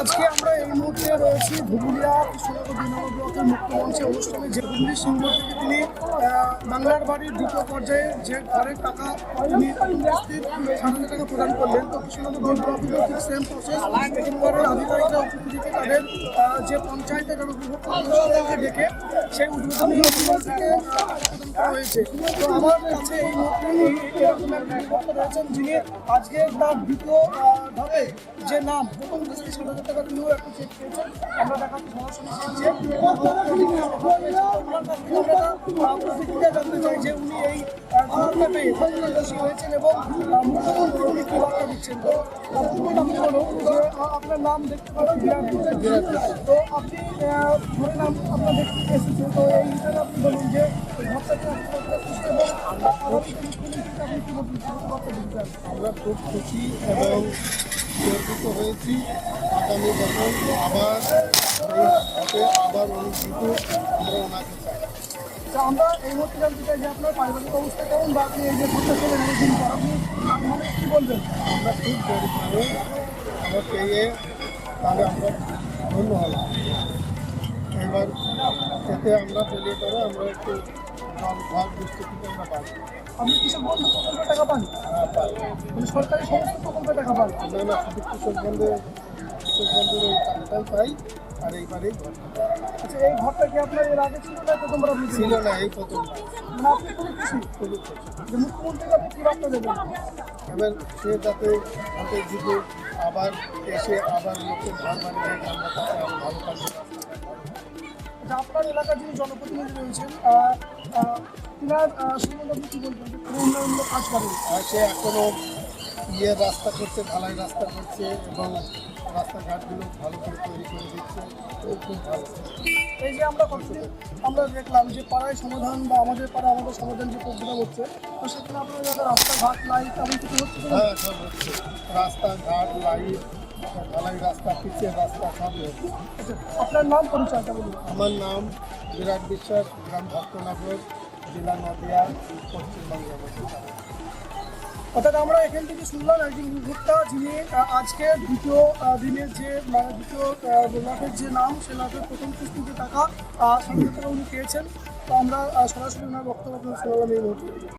আজকে আমরা এই মুহূর্তে রয়েছি ধুবুলিয়া কৃষ্ণনগর ২ নম্বর ব্লকের মুক্ত মঞ্চে অনুষ্ঠানে যে হুগলি সিংহ থেকে তিনি বাংলার বাড়ির দ্বিতীয় পর্যায়ে যে ঘরের টাকা তিনি উপস্থিত ৭,০০০ টাকা প্রদান করলেন। তো কৃষ্ণনগর ২ ব্লকের ঠিক সেম প্রসেস একেবারে আধিকারিকরা উপস্থিত থেকে তাদের যে পঞ্চায়েতের যারা উপভোক্তাকে ডেকে সেই উদ্বোধনী অনুষ্ঠান থেকে প্রদান করা হয়েছে। তো আমার কাছে এই মুহূর্তে এরকম একজন ভক্ত রয়েছেন যিনি আজকে তার দ্বিতীয় ধাপে যে নাম প্রথম কিস্তি ৭,০০০ টাকা তিনিও একটা চেক পেয়েছেন। আমরা দেখাচ্ছি সরাসরি প্রতিক্রিয়া জানতে চাই যে উনি এই ঘটনা পেয়ে কতটা খুশি হয়েছেন এবং মুখ্যমন্ত্রী কি বার্তা দিচ্ছেন। তো আপনার নাম দেখতে পাবেন বিরাট। তো আপনি ধরে নাম আপনার দেখতে এসেছেন, তো এই হিসাবে আপনি বলুন যে ঘটনাটা খুশি এবং আপনি কি বলতে আমরা খুব খুশি এবং গর্বিত হয়েছি। আগামী বছর আবার আবার অনেক কিছু আমরা ওনাকে চাই। আমরা এই মুহূর্তে জানতে চাই যে আপনার পারিবারিক অবস্থা কেমন বা আপনি এই যে ঘটনা ছিলেন অনেকদিন পর আপনি কী বলবেন? আমরা খুব গরিব মানুষ, আমরা পেয়ে তাহলে আমরা ধন্য হলাম। এবার এতে আমরা পেলে পরে আমরা একটু ঘর দুষ্কৃতিতে আমরা পাই। আপনি কৃষক বন্ধু প্রকল্পের টাকা পান? হ্যাঁ পাই। মানে সরকারি সমস্ত প্রকল্পের টাকা পান? না শুধু কৃষক বন্ধুর ওই টাকাটাই পাই আর এইবারেই ঘর। আচ্ছা, এই ঘরটা কি আপনার এর আগে ছিল না প্রথমবার আপনি ছিল না, এই প্রথম। মানে আপনি খুবই খুশি যে মুখ্যমন্ত্রীকে আপনি কী বার্তা দেবেন? এবার সে যাতে হাতে যুগে আবার এসে আবার লোকের ঘর বানিয়ে আমরা তাকে আরও ভালো কাজ। আচ্ছা, আপনার এলাকার যিনি জনপ্রতিনিধি রয়েছেন তিনার সম্বন্ধে আপনি কী বলবেন? উন্নয়নমূলক কাজ করেন আর সে এখনও রাস্তা করছে, ঢালাই রাস্তা করছে এবং রাস্তাঘাটগুলো ভালো করে তৈরি করে দিচ্ছে। খুব ভালো। এই যে আমরা দেখলাম যে পাড়ায় সমাধান বা আমাদের পাড়া আমাদের সমাধান যে প্রোগ্রাম হচ্ছে, তো সেখানে আপনার যাদের রাস্তাঘাট লাইট তেমন কিছু হচ্ছে? হ্যাঁ সব হচ্ছে, রাস্তাঘাট লাইট ঢালাই রাস্তা পিচের রাস্তা সব হচ্ছে। আচ্ছা, আপনার নাম পরিচয়টা বলুন। আমার নাম বিরাট বিশ্বাস, গ্রাম ভক্তনগর, জেলা নদিয়া, পশ্চিমবঙ্গ। অর্থাৎ আমরা এখান থেকে শুনলাম একজন উপভোক্তা যিনি আজকে দ্বিতীয় দিনের যে দ্বিতীয় লাখের যে নাম সে লাখের প্রথম কিস্তিতে টাকা ৭,০০০ টাকা উনি পেয়েছেন। তো আমরা সরাসরি ওনার বক্তব্য শুনলাম এই মুহূর্তে।